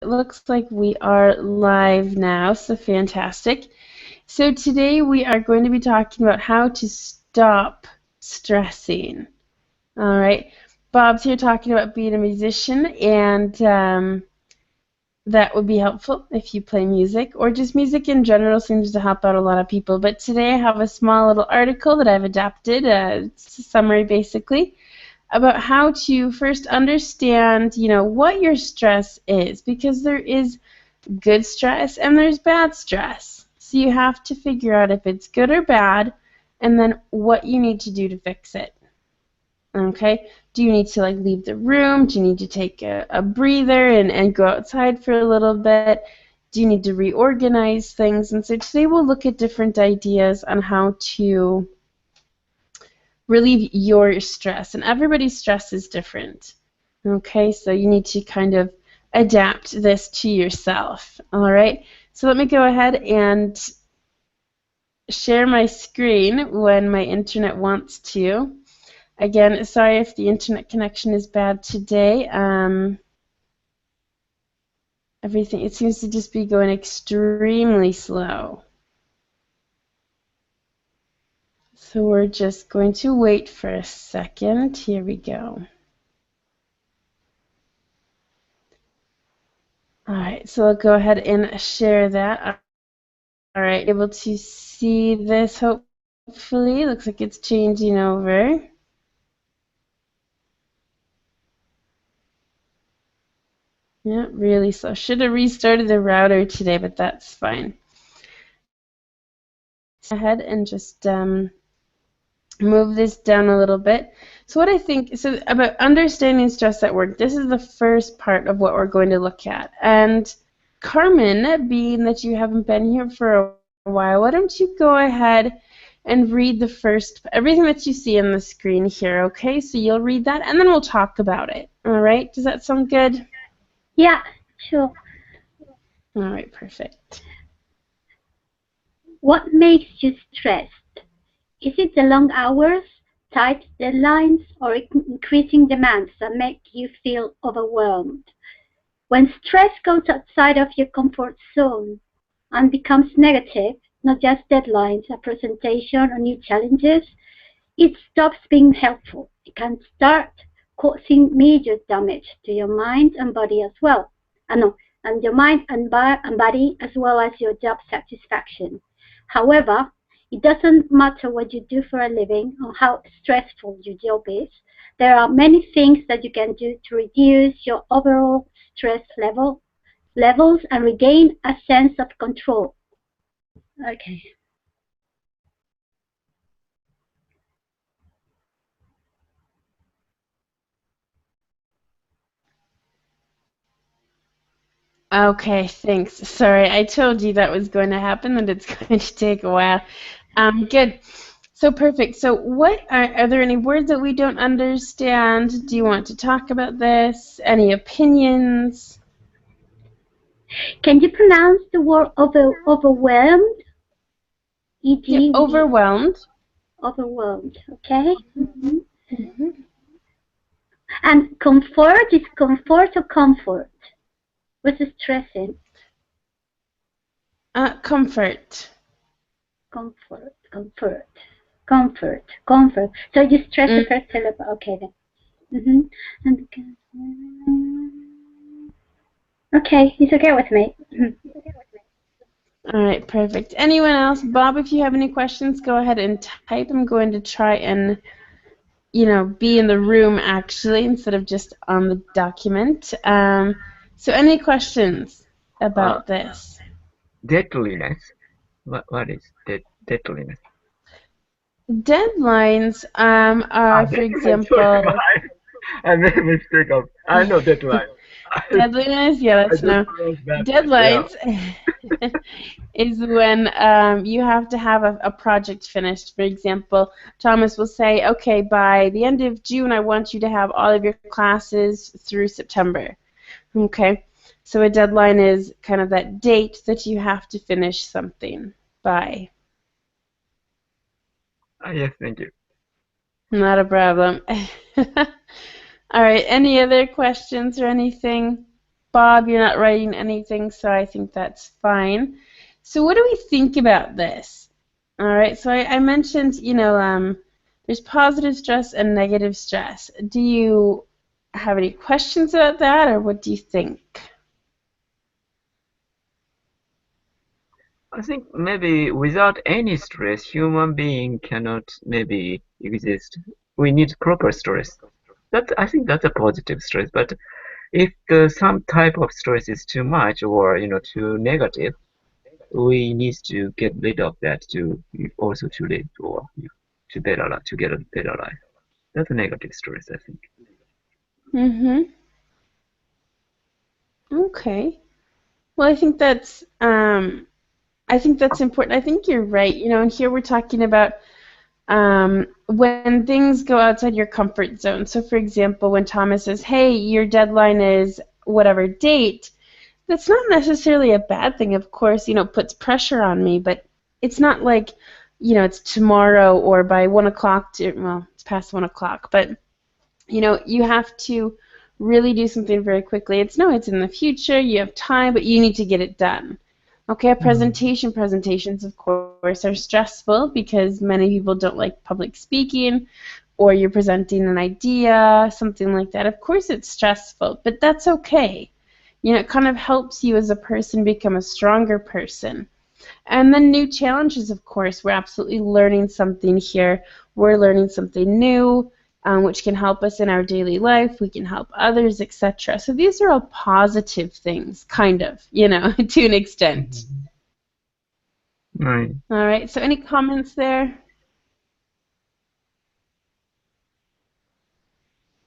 looks like we are live now, so fantastic. So today we are going to be talking about how to stop stressing. All right. Bob's here talking about being a musician, and that would be helpful if you play music, or just music in general seems to help out a lot of people. But today I have a small little article that I've adapted, it's a summary basically, about how to first understand, what your stress is, because there is good stress and there's bad stress. So you have to figure out if it's good or bad, and then what you need to do to fix it. Okay? Do you need to leave the room? Do you need to take a breather and go outside for a little bit? Do you need to reorganize things? And so today we'll look at different ideas on how to relieve your stress. And everybody's stress is different. Okay, so you need to kind of adapt this to yourself. All right, so let me go ahead and share my screen when my internet wants to. Again, sorry if the internet connection is bad today. Everything, it seems to just be going extremely slow. So we're just going to wait for a second. Here we go. All right, so I'll go ahead and share that. All right, able to see this hopefully. Looks like it's changing over. Yeah, really slow. Should have restarted the router today, but that's fine. Go ahead and just move this down a little bit. So what I think, so about understanding stress at work, this is the first part of what we're going to look at. And Carmen, being that you haven't been here for a while, why don't you go ahead and read the first, everything that you see on the screen here, okay? So you'll read that, and then we'll talk about it, all right? Does that sound good? Yeah, sure. All right, perfect. What makes you stressed? Is it the long hours, tight deadlines, or increasing demands that make you feel overwhelmed? When stress goes outside of your comfort zone and becomes negative, not just deadlines, a presentation, or new challenges, it stops being helpful. It can start causing major damage to your mind and body as well. And your mind and body as well as your job satisfaction. However, it doesn't matter what you do for a living or how stressful your job is. There are many things that you can do to reduce your overall stress levels and regain a sense of control. Okay. Okay, thanks. Sorry, I told you that was going to happen, that it's going to take a while. Good. So perfect. So what are there any words that we don't understand? Do you want to talk about this? Any opinions? Can you pronounce the word overwhelmed? Yep, E-D, overwhelmed. overwhelmed, okay? And comfort is comfort or comfort? What's the stress in? Comfort. Comfort, comfort, comfort, comfort. So you stress the first syllable, okay then. And okay, it's okay with me. All right, perfect. Anyone else? Bob, if you have any questions, go ahead and type. I'm going to try and, be in the room actually instead of just on the document. So any questions about this? Deadliness. What is deadliness? Deadlines are, for example, I made a mistake of. I know deadline. deadliness. Yeah, that's no. Deadlines is when you have to have a project finished. For example, Thomas will say, okay, by the end of June, I want you to have all of your classes through September. Okay, so a deadline is kind of that date that you have to finish something by. Yes, thank you. Not a problem. All right, any other questions or anything? Bob, you're not writing anything, so I think that's fine. So what do we think about this? All right, so I mentioned, there's positive stress and negative stress. Do you have any questions about that, or what do you think? I think maybe without any stress, human being cannot maybe exist. We need proper stress. I think that's a positive stress. But if some type of stress is too much or too negative, we need to get rid of that to also to live or to better life, to get a better life. That's a negative stress, I think. Mm-hmm. Okay. Well, I think that's important. I think you're right. And here we're talking about when things go outside your comfort zone. So, for example, when Thomas says, "Hey, your deadline is whatever date," that's not necessarily a bad thing. Of course, it puts pressure on me, but it's not like, it's tomorrow or by 1 o'clock. Well, it's past 1 o'clock, but you have to really do something very quickly. It's in the future. You have time, but you need to get it done. Okay, a presentations, of course, are stressful because many people don't like public speaking, or you're presenting an idea, something like that. Of course, it's stressful, but that's okay. It kind of helps you as a person become a stronger person. And then new challenges, of course. We're absolutely learning something here. We're learning something new, which can help us in our daily life. We can help others, etc. So these are all positive things, kind of, to an extent. Right. All right. So any comments there?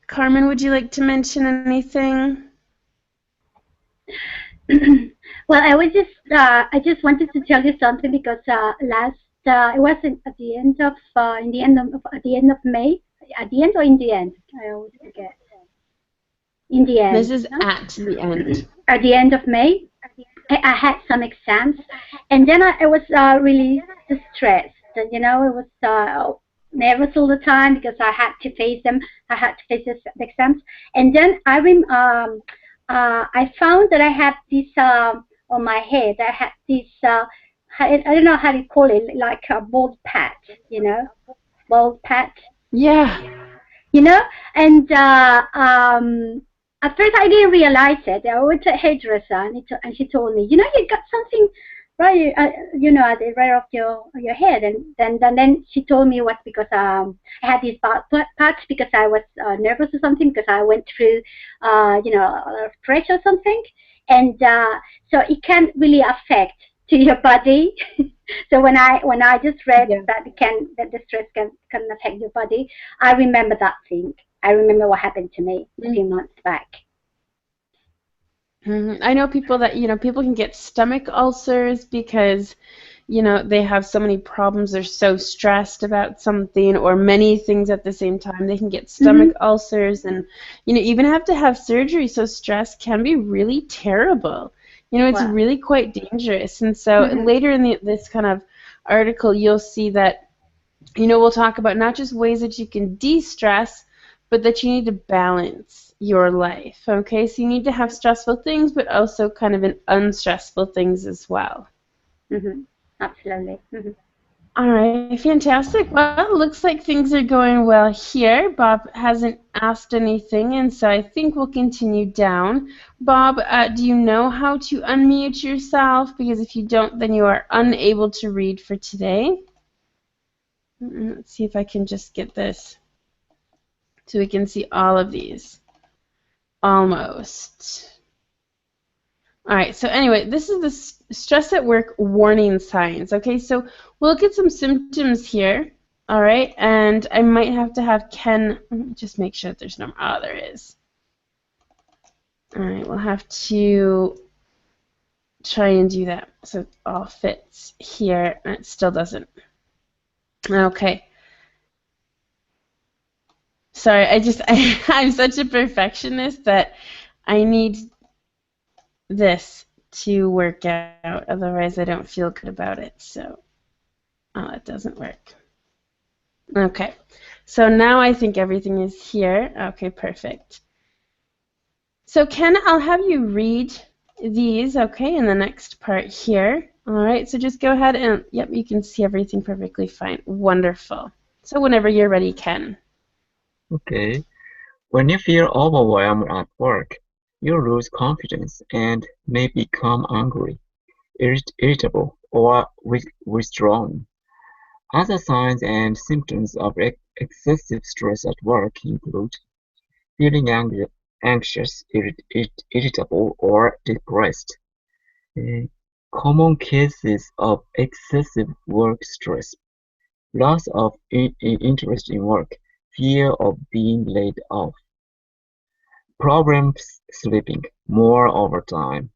Carmen, would you like to mention anything? Well, I just wanted to tell you something because it was at the end of May, at the end or in the end? I always forget. In the end. This is No? at the end. At the end of May, I had some exams, and then I was really stressed. It was nervous all the time because I had to face them. I had to face the exams, and then I found that I had this on my head. I had this I don't know how to call it, like a bald patch, bald patch. Yeah. And at first I didn't realize it. I went to a hairdresser and she told me, you got something right, at the right of your head. And then she told me it was because I had this bald patch because I was nervous or something because I went through, a lot of pressure or something. And so it can really affect to your body. So when I just read that the stress can affect your body, I remember that thing. I remember what happened to me a few months back. I know people that people can get stomach ulcers because they have so many problems. They're so stressed about something or many things at the same time. They can get stomach ulcers and even have to have surgery. So stress can be really terrible. It's really quite dangerous. And so later in this kind of article, you'll see that, we'll talk about not just ways that you can de-stress, but that you need to balance your life. Okay, so you need to have stressful things, but also kind of unstressful things as well. Absolutely. All right, fantastic. Well, it looks like things are going well here. Bob hasn't asked anything, and so I think we'll continue down. Bob, do you know how to unmute yourself? Because if you don't, then you are unable to read for today. Let's see if I can just get this so we can see all of these. Almost. All right, so anyway, this is the stress at work warning signs. Okay, so we'll look at some symptoms here. All right, and I might have to have Ken just make sure that there's no. Oh, there is. All right, we'll have to try and do that so it all fits here, and it still doesn't. Okay. Sorry, I'm such a perfectionist that I need this to work out, otherwise I don't feel good about it. So, it doesn't work. Okay, so now I think everything is here. Okay, perfect. So Ken, I'll have you read these, okay, in the next part here. All right, so just go ahead and, yep, you can see everything perfectly fine. Wonderful. So whenever you're ready, Ken. Okay. When you feel overwhelmed at work, you lose confidence and may become angry, irritable, or withdrawn. Other signs and symptoms of excessive stress at work include feeling anxious, irritable, or depressed. Uh, Common cases of excessive work stress: loss of interest in work, fear of being laid off, problems sleeping, more overtime,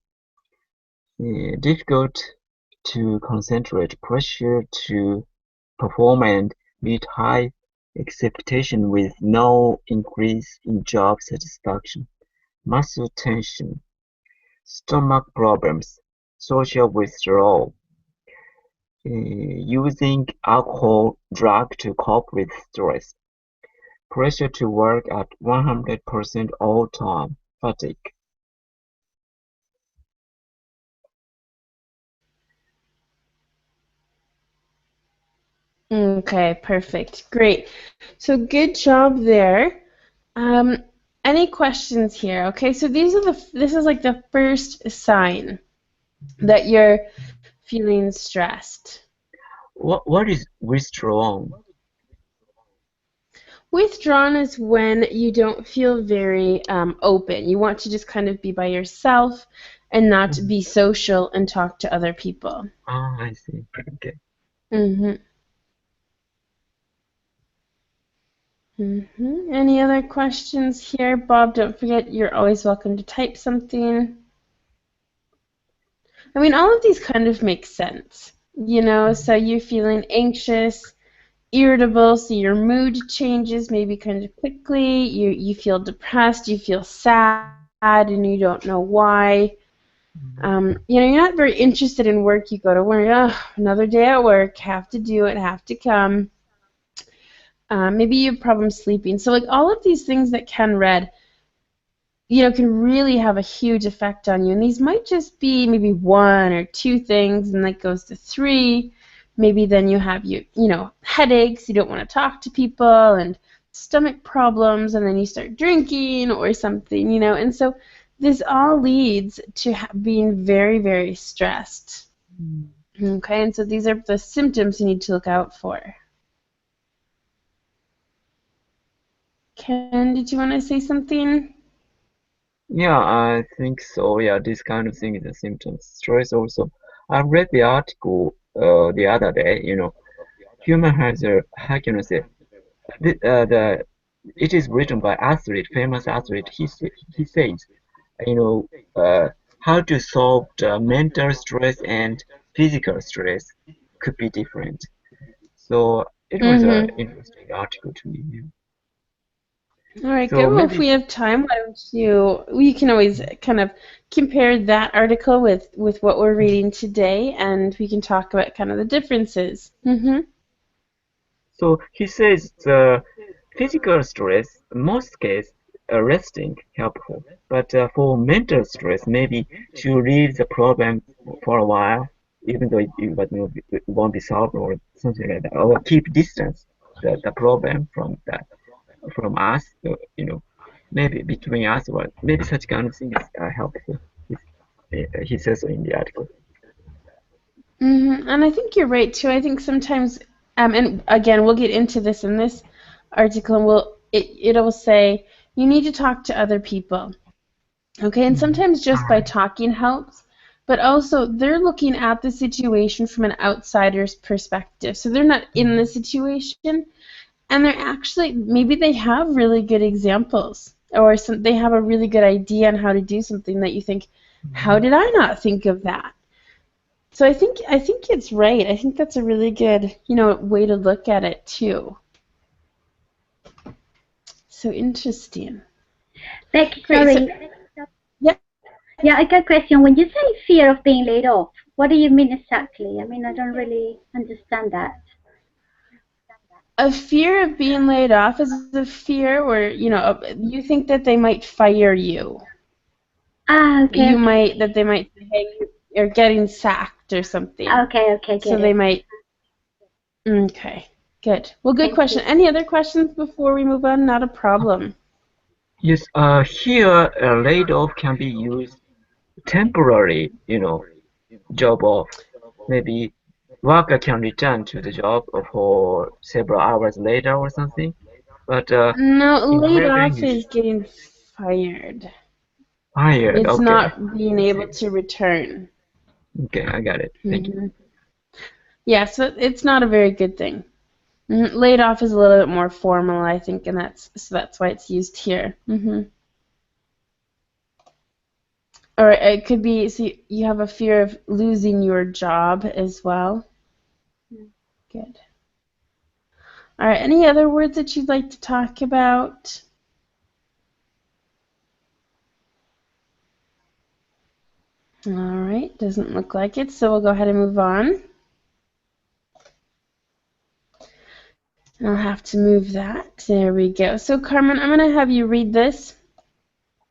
difficult to concentrate, pressure to perform and meet high expectation with no increase in job satisfaction, muscle tension, stomach problems, social withdrawal, using alcohol, drug to cope with stress, pressure to work at 100% all time, fatigue. Okay, perfect. Great. So good job there. Um, any questions here? Okay, so this is like the first sign that you're feeling stressed. What is withdrawal? Withdrawn is when you don't feel very open. You want to just kind of be by yourself and not Mhm. be social and talk to other people. Ah, I see. Okay. Mm-hmm. Any other questions here? Bob, don't forget you're always welcome to type something. I mean, all of these kind of make sense, so you're feeling anxious, irritable, so your mood changes maybe kind of quickly. You feel depressed, you feel sad, and you don't know why. You're not very interested in work. You go to work, oh, another day at work, have to do it, have to come. Maybe you have problems sleeping. So, like all of these things that Ken read, can really have a huge effect on you. And these might just be maybe one or two things, and that goes to three. Maybe then you have headaches, you don't want to talk to people, and stomach problems, and then you start drinking or something. And so this all leads to being very, very stressed. Mm. Okay, and so these are the symptoms you need to look out for. Ken, did you want to say something? Yeah, I think so. Yeah, this kind of thing is a symptom of stress also. I read the article the other day, human has a, how can I say, the it is written by athlete, famous athlete. He says, you know, uh, how to solve the mental stress and physical stress could be different. So it was an Mm-hmm. interesting article to me. Yeah. All right, good. So Well, if maybe, we have time, why don't we can always kind of compare that article with what we're reading today, and we can talk about kind of the differences. so he says the physical stress, in most cases, resting helpful, but for mental stress, maybe to leave the problem for a while, even though it won't be solved or something like that, or keep distance the problem from us, maybe between us, or maybe such kind of things are helpful. He says so in the article. And I think you're right too. I think sometimes, and again, we'll get into this in this article, and it'll say you need to talk to other people. Okay, and Mhm. sometimes All just by right. talking helps, but also they're looking at the situation from an outsider's perspective. So they're not in the situation, and they're actually maybe they have really good examples, or they have a really good idea on how to do something that you think, how Mhm. did I not think of that? So I think it's right. I think that's a really good, way to look at it too. So interesting. Becky, Great. So sorry. yeah. Yeah, I got a question. When you say fear of being laid off, what do you mean exactly? I mean, I don't really understand that. A fear of being laid off is a fear where, you think that they might fire you. Okay, okay. that they might say, hey, you're getting sacked or something. Okay, So get they it. might. Okay, good. Well, good Thank question. you. Any other questions before we move on? Not a problem. Yes, here laid off can be used temporary, job off. Maybe worker can return to the job for several hours later or something. But No, in laid real off English, is getting fired. fired. It's Okay, not being able to return. okay, I got it. Thank you. Hmm. Yeah, so it's not a very good thing. Laid off is a little bit more formal, I think, and that's why it's used here. Or it could be, so you have a fear of losing your job as well. Good. All right, any other words that you'd like to talk about? All right, doesn't look like it, so we'll go ahead and move on. I'll have to move that. There we go. So Carmen, I'm going to have you read this.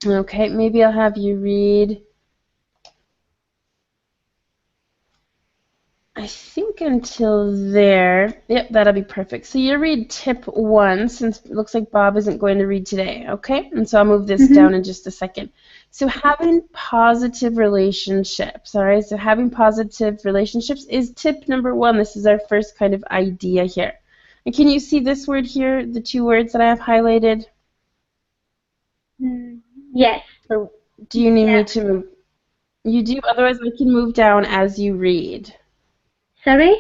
Okay, maybe I'll have you read, I think until there. Yep, that'll be perfect. So you read tip 1, since it looks like Bob isn't going to read today, okay? And so I'll move this down in just a second. So having positive relationships, all right? So having positive relationships is tip number 1. This is our first kind of idea here. And can you see this word here, the 2 words that I have highlighted? Yes. Or do you need Yeah. me to move? You do, otherwise I can move down as you read. Sorry?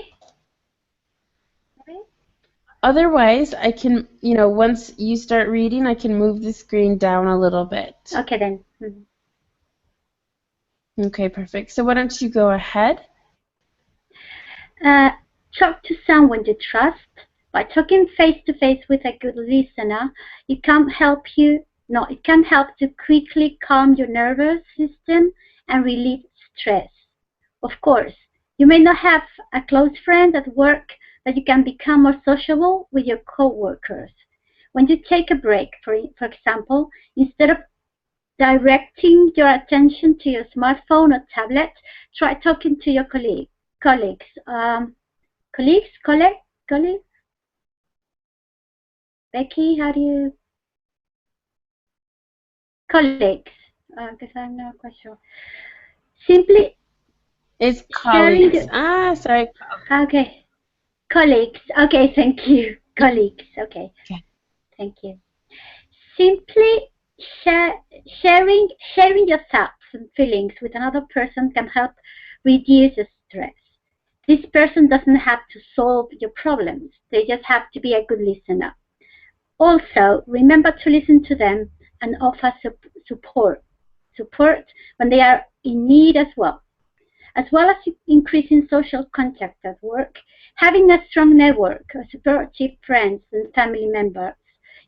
Otherwise, I can, once you start reading, I can move the screen down a little bit. Okay then. Okay, perfect. So why don't you go ahead? Talk to someone you trust. By talking face to face with a good listener, it can help to quickly calm your nervous system and relieve stress. Of course, you may not have a close friend at work, but you can become more sociable with your coworkers. When you take a break, for example, instead of directing your attention to your smartphone or tablet, try talking to your colleagues. Colleagues? Becky, how do you? Colleagues, because I'm not quite sure. Simply It's sharing colleagues. Sorry. okay. Colleagues, okay, thank you. Colleagues, okay, Okay. thank you. Simply sharing your thoughts and feelings with another person can help reduce the stress. This person doesn't have to solve your problems. They just have to be a good listener. Also, remember to listen to them and offer support when they are in need as well as increasing social contact at work. Having a strong network of supportive friends and family members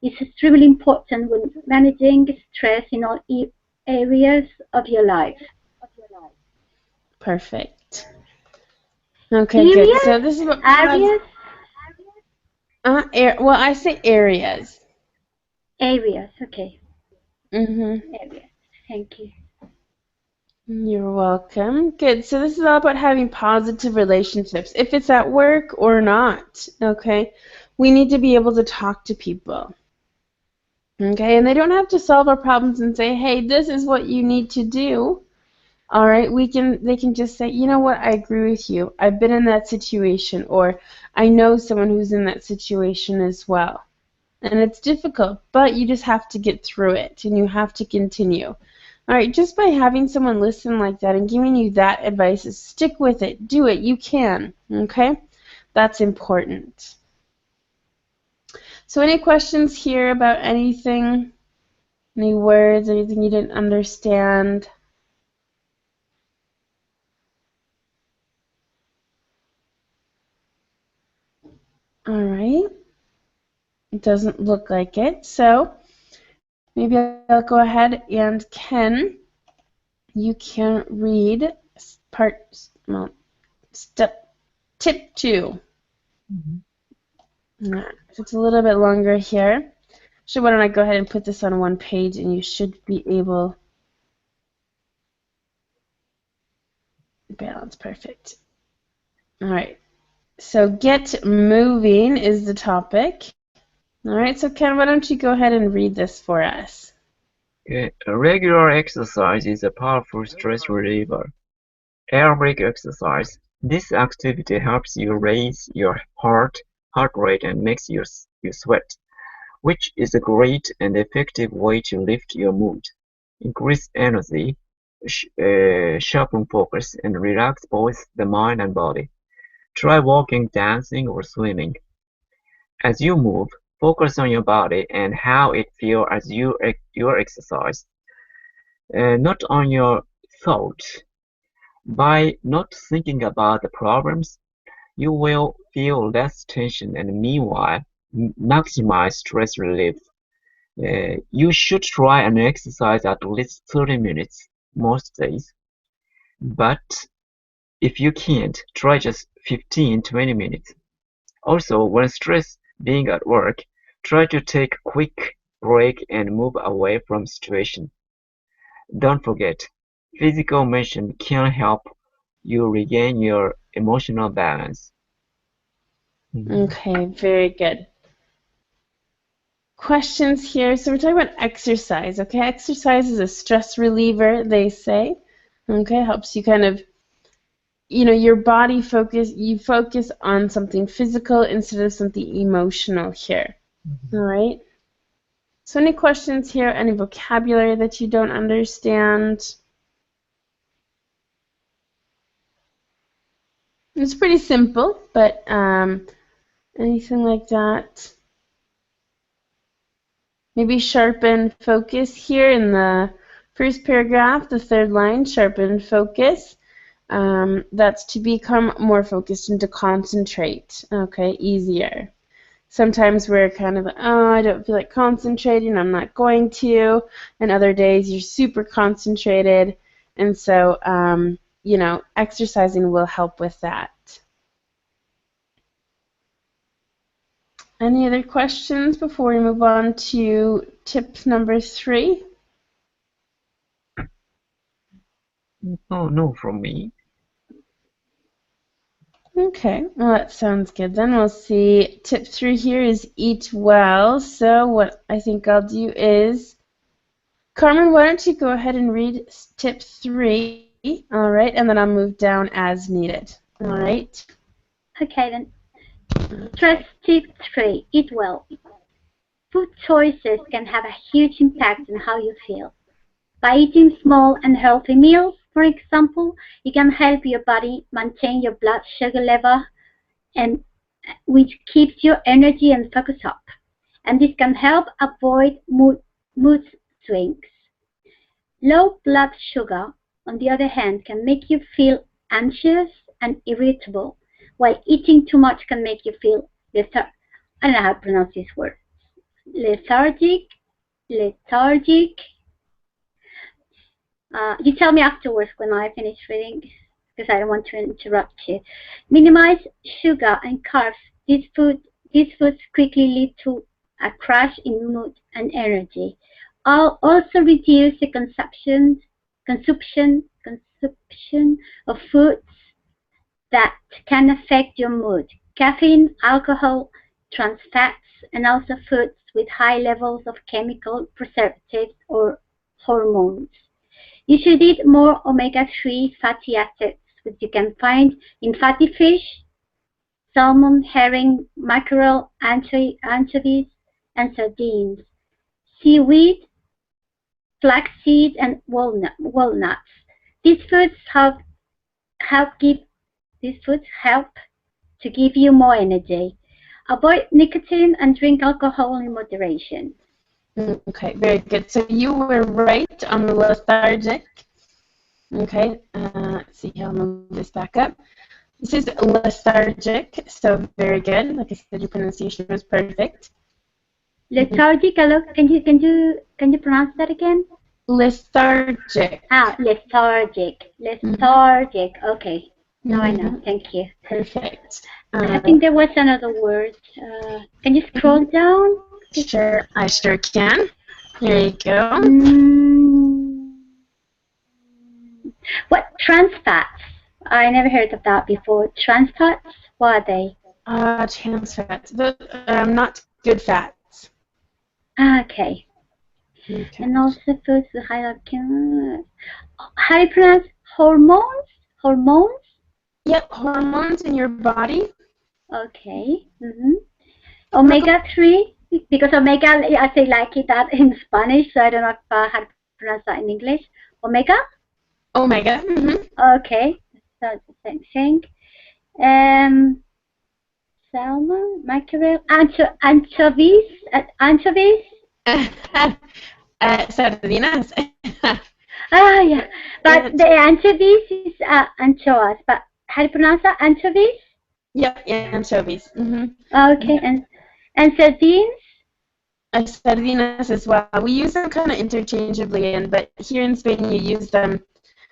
is extremely important when managing stress in all areas of your life. Perfect. Okay, good. So Areas? this is what Areas? well, I say areas. Areas, okay. Mm-hmm. Areas. Thank you. You're welcome. Good. So this is all about having positive relationships, if it's at work or not. Okay. We need to be able to talk to people. Okay. And they don't have to solve our problems and say, hey, this is what you need to do. All right. They can just say, you know what, I agree with you. I've been in that situation, or I know someone who's in that situation as well. And it's difficult, but you just have to get through it and you have to continue. All right, just by having someone listen like that and giving you that advice, is stick with it, do it, you can, okay? That's important. So any questions here about anything? Any words, anything you didn't understand? All right. It doesn't look like it, so maybe I'll go ahead and Ken, you can read tip 2. It's a little bit longer here. So why don't I go ahead and put this on one page and you should be able Balance, perfect. All right. So get moving is the topic. All right, so Ken, why don't you go ahead and read this for us? Regular exercise is a powerful stress reliever. Aerobic exercise. This activity helps you raise your heart rate and makes you sweat, which is a great and effective way to lift your mood, increase energy, sharpen focus, and relax both the mind and body. Try walking, dancing, or swimming. As you move, focus on your body and how it feels as you exercise, not on your thoughts. By not thinking about the problems, you will feel less tension and meanwhile maximize stress relief. You should try and exercise at least 30 minutes most days, but if you can't, try just 15-20 minutes. Also, when stressed being at work, try to take a quick break and move away from situation. Don't forget, physical motion can help you regain your emotional balance. Okay, very good. Questions here. So we're talking about exercise, okay? Exercise is a stress reliever, they say. Okay, helps you kind of, your body you focus on something physical instead of something emotional here. All right? So any questions here? Any vocabulary that you don't understand? It's pretty simple, but anything like that? Maybe sharpen focus here in the first paragraph, the third line, sharpen focus. That's to become more focused and to concentrate. Okay, easier. Sometimes we're kind of, oh, I don't feel like concentrating, I'm not going to. And other days you're super concentrated. And so, exercising will help with that. Any other questions before we move on to tip number 3? Oh, no, from me. Okay, well that sounds good then. We'll see. Tip 3 here is eat well. So what I think I'll do is, Carmen, why don't you go ahead and read tip 3, all right, and then I'll move down as needed. All right. Okay then. Stress tip 3, eat well. Food choices can have a huge impact on how you feel. By eating small and healthy meals, for example, you can help your body maintain your blood sugar level, and which keeps your energy and focus up. And this can help avoid mood swings. Low blood sugar, on the other hand, can make you feel anxious and irritable, while eating too much can make you feel I don't know how to pronounce this word. Lethargic. You tell me afterwards when I finish reading, because I don't want to interrupt you. Minimize sugar and carbs. These foods quickly lead to a crash in mood and energy. Also reduce the consumption of foods that can affect your mood. Caffeine, alcohol, trans fats, and also foods with high levels of chemical preservatives or hormones. You should eat more omega-3 fatty acids, which you can find in fatty fish, salmon, herring, mackerel, anchovies, and sardines, seaweed, flaxseed, and walnuts. These foods help to give you more energy. Avoid nicotine and drink alcohol in moderation. Okay, very good. So you were right on the lethargic. Okay, let's see, I'll move this back up. This is lethargic, so very good. Like I said, your pronunciation was perfect. Lethargic. Can you pronounce that again? Lethargic. Lethargic. Lethargic. Okay. Now I know. Thank you. Perfect. I think there was another word. Can you scroll down? Sure, I sure can. Here you go. What trans fats? I never heard of that before. Trans fats? What are they? Trans fats. Those not good fats. Okay. Okay. And also foods with high how do you pronounce hormones? Hormones? Yep, hormones in your body. Okay. Omega-3? Because omega, I say like it that in Spanish, so I don't know how to pronounce that in English. Omega? Omega. Okay. So it's the same thing. Salmon, mackerel, anchovies, anchovies. Sardinas. Yeah, but the anchovies is anchoas. But how do you pronounce that? Anchovies? Yep, anchovies. Okay, and sardines. Sardinas as well. We use them kind of interchangeably, but here in Spain you use them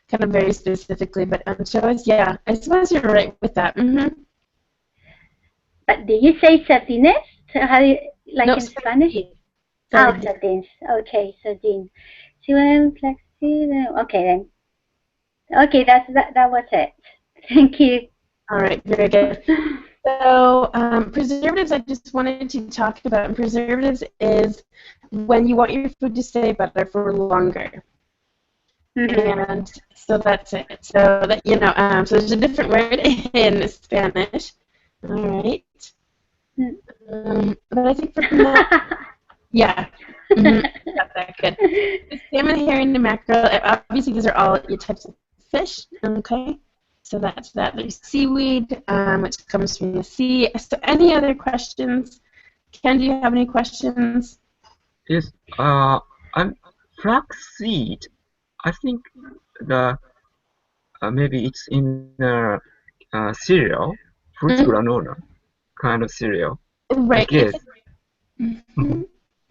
kind of very specifically. But anchovies, yeah, I suppose you're right with that. But did you say sardines? How do you, like No, in Spanish? Sardines. Sardines. Okay, sardine. Okay then. Okay, that was it. Thank you. All right, very good. So preservatives, I just wanted to talk about. And preservatives is when you want your food to stay better for longer. And so that's it. So that so there's a different word in Spanish. All right. But I think from that, yeah. Got that good. The salmon, herring, and mackerel. Obviously, these are all your types of fish. Okay. So that's that. There's seaweed, which comes from the sea. So any other questions? Ken, do you have any questions? Yes. Flaxseed. I think the maybe it's in the cereal, fruit granola kind of cereal. Right. I guess.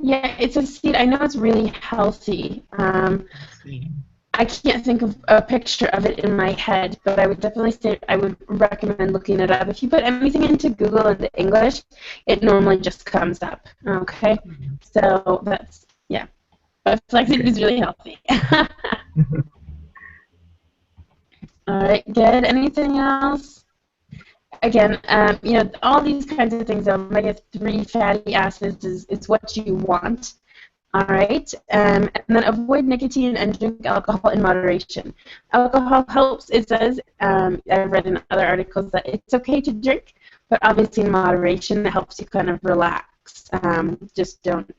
Yeah, it's a seed. I know it's really healthy. I can't think of a picture of it in my head, but I would definitely say I would recommend looking it up. If you put anything into Google into English, it normally just comes up. Okay, so that's yeah. But flaxseed is really healthy. All right, good. Anything else? Again, all these kinds of things, omega-3 fatty acids is what you want. All right, and then avoid nicotine and drink alcohol in moderation. Alcohol helps, it says, I've read in other articles that it's okay to drink, but obviously in moderation it helps you kind of relax. Just don't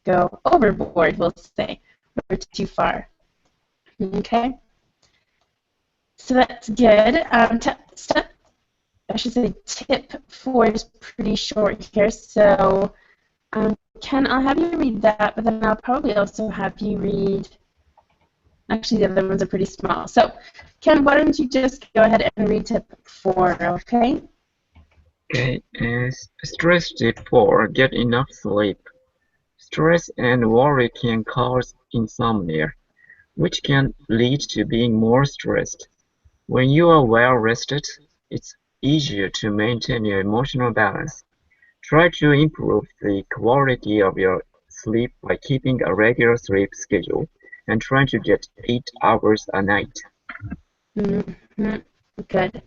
go overboard, we'll say, or too far. Okay, so that's good. Tip 4 is pretty short here, so Ken, I'll have you read that, but then I'll probably also have you read, actually the other ones are pretty small. So, Ken, why don't you just go ahead and read tip 4, okay? Okay, stress tip 4, get enough sleep. Stress and worry can cause insomnia, which can lead to being more stressed. When you are well rested, it's easier to maintain your emotional balance. Try to improve the quality of your sleep by keeping a regular sleep schedule and trying to get 8 hours a night. Good.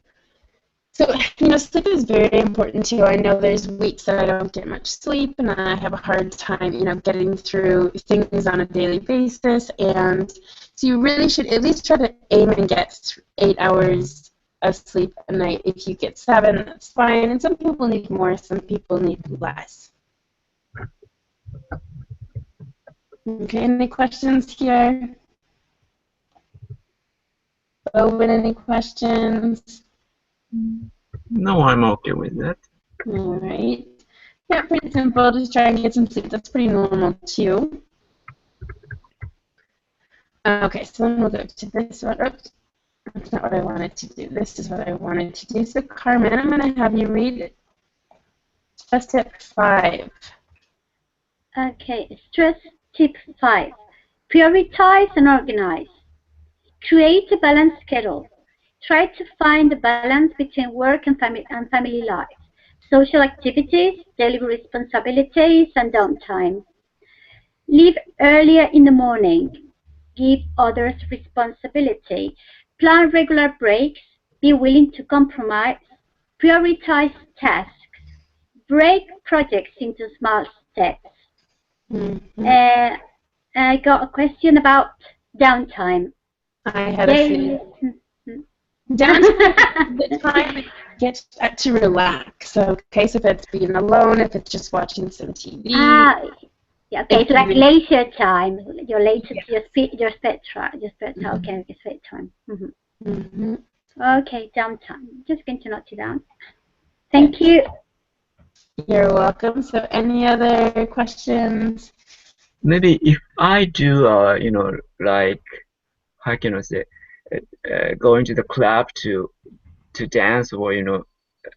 So, sleep is very important too. I know there's weeks that I don't get much sleep and I have a hard time, getting through things on a daily basis. And so you really should at least try to aim and get 8 hours of sleep a night. If you get 7, that's fine. And some people need more, some people need less. Okay, any questions here? Owen, any questions? No, I'm okay with that. All right. Yeah, pretty simple. Just try and get some sleep. That's pretty normal too. Okay, so then we'll go to this one. Oops, that's not what I wanted to do. This is what I wanted to do. So Carmen, I'm going to have you read stress tip 5. Okay, stress tip 5. Prioritize and organize. Create a balanced schedule. Try to find the balance between work and family life, social activities, daily responsibilities, and downtime. Leave earlier in the morning. Give others responsibility. Plan regular breaks. Be willing to compromise. Prioritize tasks. Break projects into small steps. I got a question about downtime. I had a feeling. Downtime is the time that you get to relax. Okay, so if it's being alone, if it's just watching some TV. Yeah, okay, it's like leisure time. Your leisure, your spare time. Okay, your spare time. Okay, downtime. Just going to note it down. Thank you. You're welcome. So, any other questions? Maybe if I do, like, how can I say, going to the club to dance, or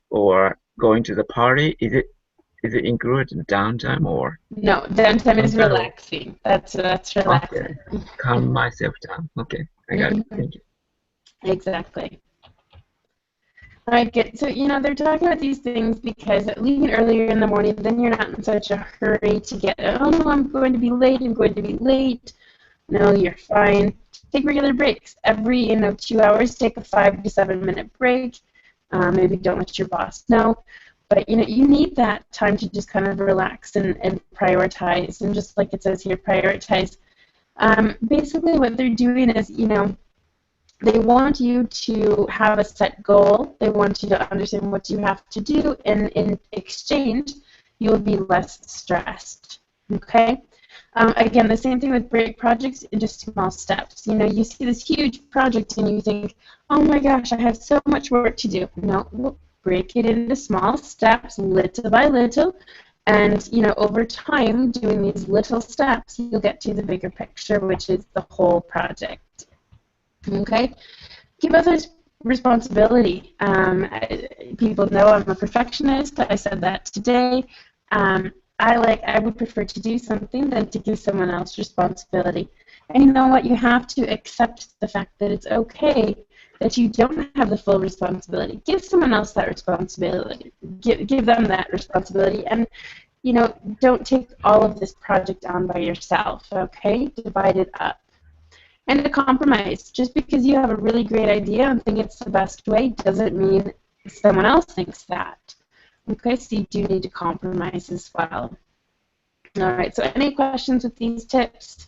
or going to the party, is it included in downtime or? No, downtime is relaxing. That's relaxing. Okay. Calm myself down. Okay, I got it. Thank you. Exactly. All right, good. So, they're talking about these things because leaving earlier in the morning, then you're not in such a hurry to get, oh, no, I'm going to be late, No, you're fine. Take regular breaks. Every, 2 hours, take a 5 to 7 minute break. Maybe don't let your boss know. But, you need that time to just kind of relax and prioritize. And just like it says here, prioritize. Basically, what they're doing is, they want you to have a set goal. They want you to understand what you have to do, and in exchange, you'll be less stressed. Okay? Again, the same thing with break projects in just small steps. You see this huge project and you think, oh my gosh, I have so much work to do. No, break it into small steps, little by little, and over time, doing these little steps, you'll get to the bigger picture, which is the whole project. Okay, give others responsibility. People know I'm a perfectionist. I said that today. I would prefer to do something than to give someone else responsibility. And you know what? You have to accept the fact that it's okay that you don't have the full responsibility. Give someone else that responsibility. Give them that responsibility, and don't take all of this project on by yourself. Okay, divide it up. And to compromise. Just because you have a really great idea and think it's the best way doesn't mean someone else thinks that. Okay, so you do need to compromise as well. All right, so any questions with these tips?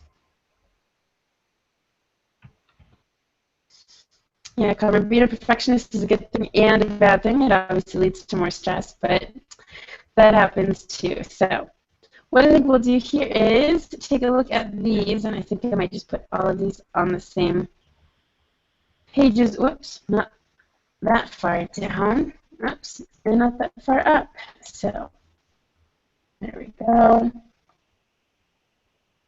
Yeah, Connor, being a perfectionist is a good thing and a bad thing. It obviously leads to more stress, but that happens too. So what I think we'll do here is take a look at these, and I think I might just put all of these on the same pages. Whoops, not that far down. Oops, and not that far up. So there we go.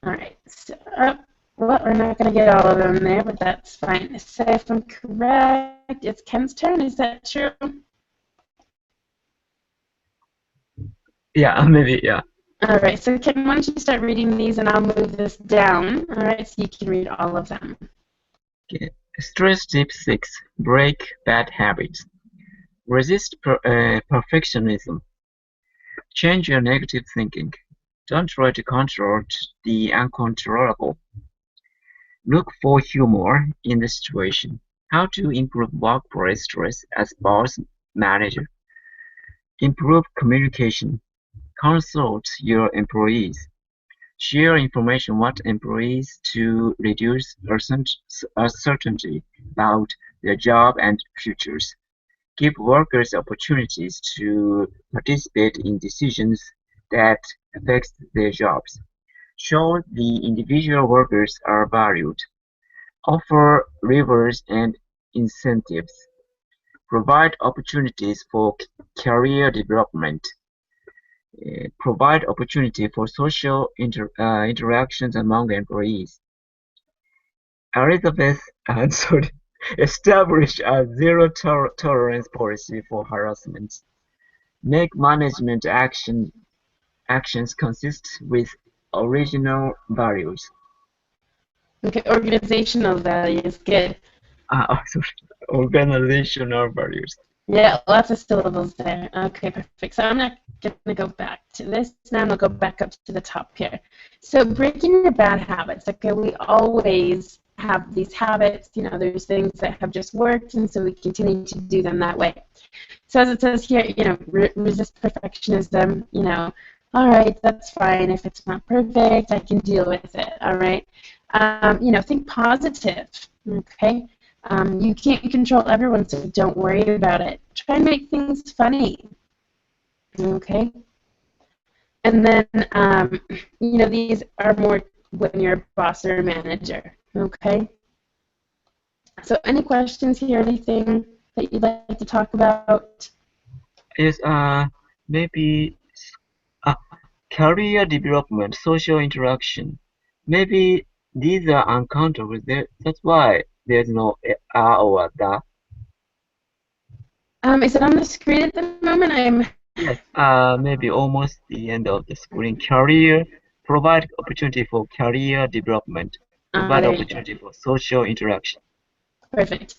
All right, so up. Well, we're not going to get all of them there, but that's fine. So if I'm correct, it's Ken's turn. Is that true? Yeah, maybe, yeah. All right, so Ken, why don't you start reading these, and I'll move this down, all right, so you can read all of them. Okay. Stress tip 6. Break bad habits. Resist perfectionism. Change your negative thinking. Don't try to control the uncontrollable. Look for humor in the situation. How to improve workplace stress as boss manager. Improve communication. Consult your employees. Share information with employees to reduce uncertainty about their job and futures. Give workers opportunities to participate in decisions that affect their jobs. Show the individual workers are valued. Offer rewards and incentives. Provide opportunities for career development. Provide opportunity for social interactions among employees. Elizabeth establish a zero tolerance policy for harassment. Make management actions consist with original values. Okay, organizational values, good. Sorry, organizational values. Yeah, lots of syllables there. Okay, perfect. So I'm not going to go back to this. Now I'm going to go back up to the top here. So breaking your bad habits. Okay, we always have these habits. There's things that have just worked, and so we continue to do them that way. So as it says here, resist perfectionism. All right, that's fine. If it's not perfect, I can deal with it. All right. Think positive. Okay. You can't control everyone, so don't worry about it. Try and make things funny. Okay. And then, these are more when you're a boss or a manager. Okay. So any questions here? Anything that you'd like to talk about? Yes, maybe career development, social interaction. Maybe these are uncountable. That's why there's no R or da. Is it on the screen at the moment? Yes, maybe almost the end of the screen. Career, provide opportunity for career development, provide opportunity for social interaction. Perfect.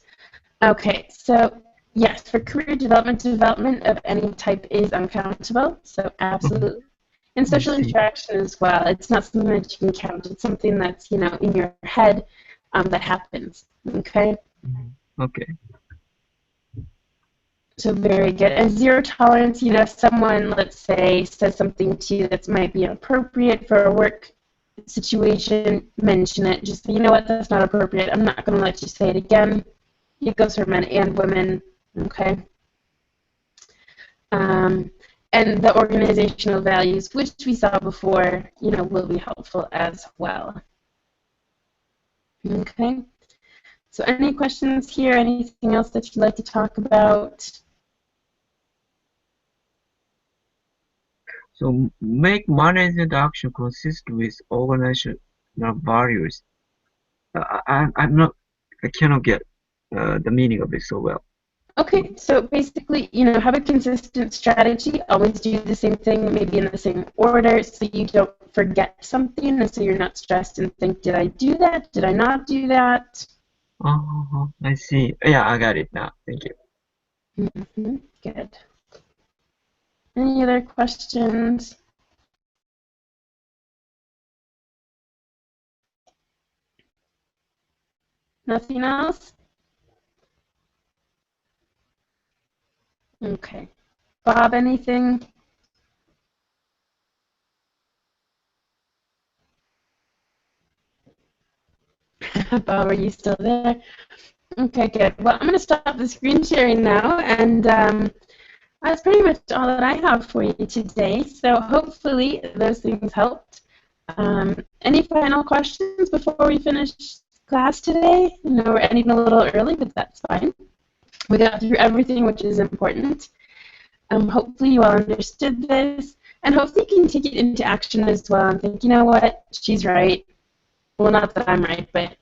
Okay, so yes, for career development of any type is uncountable, so absolutely. And social interaction as well. It's not something that you can count. It's something that's, in your head that happens. Okay? Okay. So very good. And zero tolerance, if someone, let's say, says something to you that might be inappropriate for a work situation, mention it. Just say, you know what, that's not appropriate. I'm not going to let you say it again. It goes for men and women. Okay? And the organizational values, which we saw before, will be helpful as well. Okay? So any questions here? Anything else that you'd like to talk about? So make management action consistent with organizational values. I cannot get the meaning of it so well. Okay, so basically, have a consistent strategy. Always do the same thing, maybe in the same order, so you don't forget something, and so you're not stressed and think, did I do that? Did I not do that? Oh, I see. Yeah, I got it now. Thank you. Good. Any other questions? Nothing else? Okay. Bob, anything? Bob, are you still there? Okay, good. Well, I'm going to stop the screen sharing now, and that's pretty much all that I have for you today. So hopefully those things helped. Any final questions before we finish class today? We're ending a little early, but that's fine. We got through everything, which is important. Hopefully you all understood this, and hopefully you can take it into action as well and think, you know what, she's right. Well, not that I'm right, but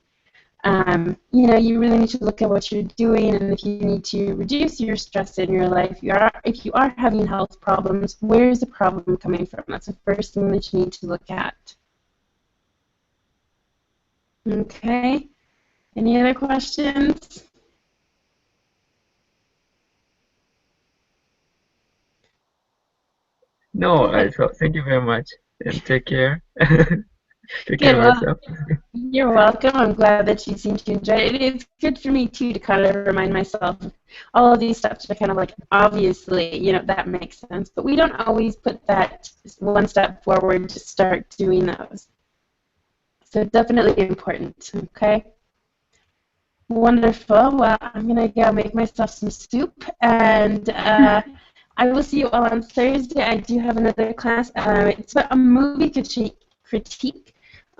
you really need to look at what you're doing, and if you need to reduce your stress in your life, if you are having health problems, where is the problem coming from? That's the first thing that you need to look at. Okay. Any other questions? No, so thank you very much, and take care. Take Good. care of yourself. You're welcome. I'm glad that you seem to enjoy it. It's good for me, too, to kind of remind myself of all of these steps are kind of like, obviously, that makes sense. But we don't always put that one step forward to start doing those. So definitely important, okay? Wonderful. Well, I'm going to go make myself some soup, and I will see you all on Thursday. I do have another class. It's about a movie critique.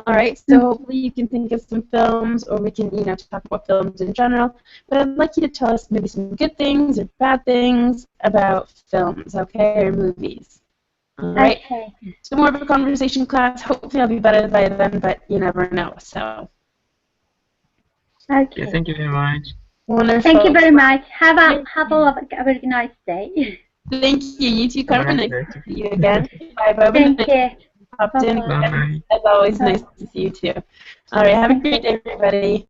All right, so hopefully you can think of some films, or we can, talk about films in general. But I'd like you to tell us maybe some good things or bad things about films, okay, or movies. All right. Okay. So more of a conversation class. Hopefully I'll be better by then, but you never know. So. Okay. Yeah, thank you very much. Wonderful. Thank you very much. Have a very nice day. Thank you. You too, Carmen. Nice to see you again. Bye, Bob. Thank you. Popped in. Bye. As always, nice to see you too. All right. Have a great day, everybody.